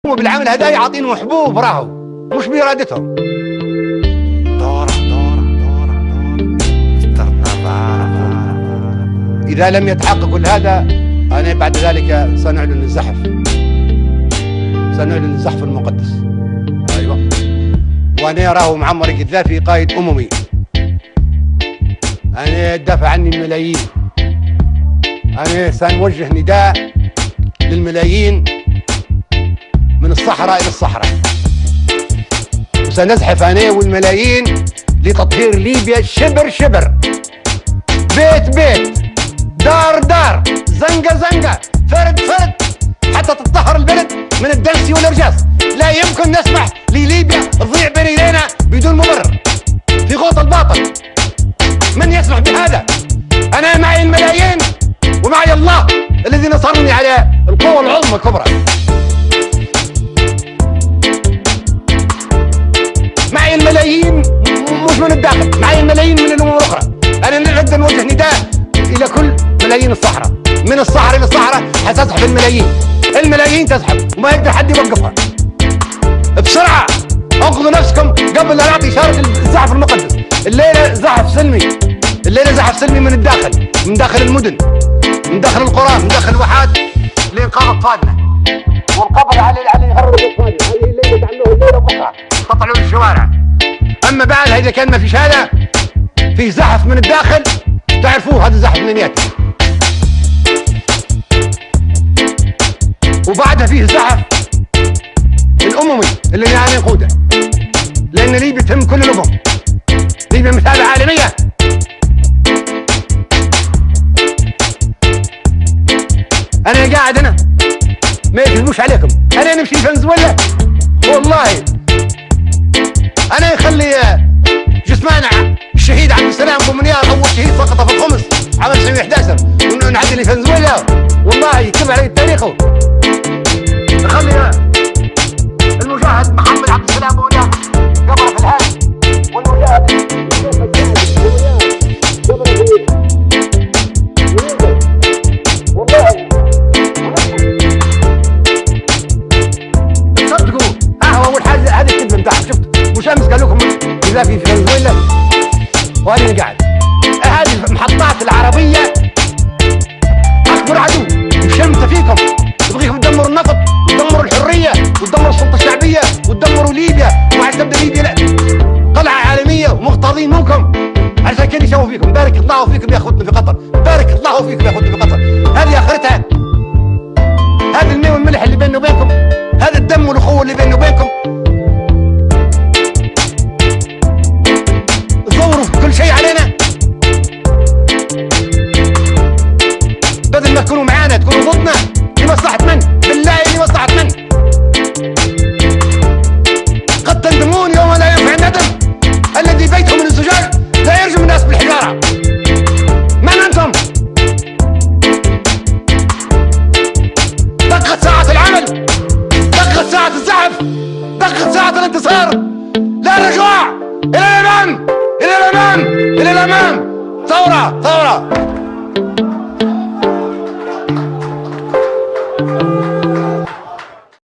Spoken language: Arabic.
بالعمل هذا يعطينهم حبوب راهو مش بإرادتهم. إذا لم يتحقق كل هذا أنا بعد ذلك سنعلن الزحف، سنعلن الزحف المقدس. أيوة، وأنا راهو معمر القذافي قائد أممي، أنا دافع عني الملايين، أنا سنوجه نداء للملايين من الصحراء إلى الصحراء، وسنزحف أنا والملايين لتطهير ليبيا شبر شبر، بيت بيت، دار دار، زنقة زنقة، فرد فرد، حتى تطهر البلد من الدنس والإرجاس. لا يمكن نسمح لليبيا تضيع بين يدينا بدون مبرر في غوط الباطل. من يسمح بهذا؟ أنا معي الملايين ومعي الله الذي نصرني على القوة العظمى الكبرى. معي الملايين مش من الداخل، معي الملايين من الأمم الأخرى. أنا نريد نوجه نداء إلى كل ملايين الصحراء، من الصحراء إلى الصحراء حتزحف الملايين، الملايين تزحف وما يقدر حد يوقفها. بسرعة انقذوا نفسكم قبل لا نعطي إشارة الزحف المقدس. الليلة زحف سلمي، الليلة زحف سلمي من الداخل، من داخل المدن، من داخل القرى، من داخل الواحات، لإنقاذ أطفالنا والقبض على اللي يغرب أطفالنا. هذه الليلة تعملوه الليلة بكرة، تطلعوا للشوارع. أما بعدها إذا كان ما فيش هذا، فيه زحف من الداخل، تعرفوه هذا الزحف من ياتي. وبعدها فيه الزحف الأممي اللي أنا نقوده، لأن ليبيا تهم كل الأمم، ليبيا مثال عالمية. أنا قاعد هنا ما يكذبوش عليكم، أنا نمشي فنزويلا والله أنا يخلي جسمانع الشهيد عبد السلام بومنيار، أول شهيد سقط في الخمس عام 1911، ونعدي لي فنزويلا والله يكتب علي التاريخ. يخلي المجاهد محمد عبد السلام بومنيار قبره في الهادي، والمجاهد والله تصدقوا. أول حاجة هذه الكذبة بتاعها، شفت مش أمس قال لكم إذا في فنزويلا وأنا قاعد. هذه المحطات العربية أكبر عدو وشمت فيكم، يبغيكم تدمروا النفط وتدمروا الحرية وتدمروا السلطة الشعبية وتدمروا ليبيا، وعاد تبدأ ليبيا قلعة عالمية ومغتاظين منكم. عشان كده يشوفوا فيكم، بارك الله فيكم يا أخوتنا في قطر، بارك الله فيكم يا أخوتنا في قطر. هذه آخرتها، هذا الماء والملح اللي بيننا وبينكم، هذا الدم والأخوة اللي بيننا وبينكم. تصوروا كل شيء علينا، بدل ما تكونوا معانا تكونوا ضدنا. لمصلحة من؟ بالله لمصلحة من؟ قد تندمون يوم لا ينفع الندم. الذي بيته من الزجاج لا يرجم الناس بالحجارة. من أنتم؟ دقت ساعة العمل، دقت ساعة الزحف، دقت ساعة الانتصار. لا رجوع، إلى الأمام، إلى الأمام، إلى الأمام. ثورة ثورة.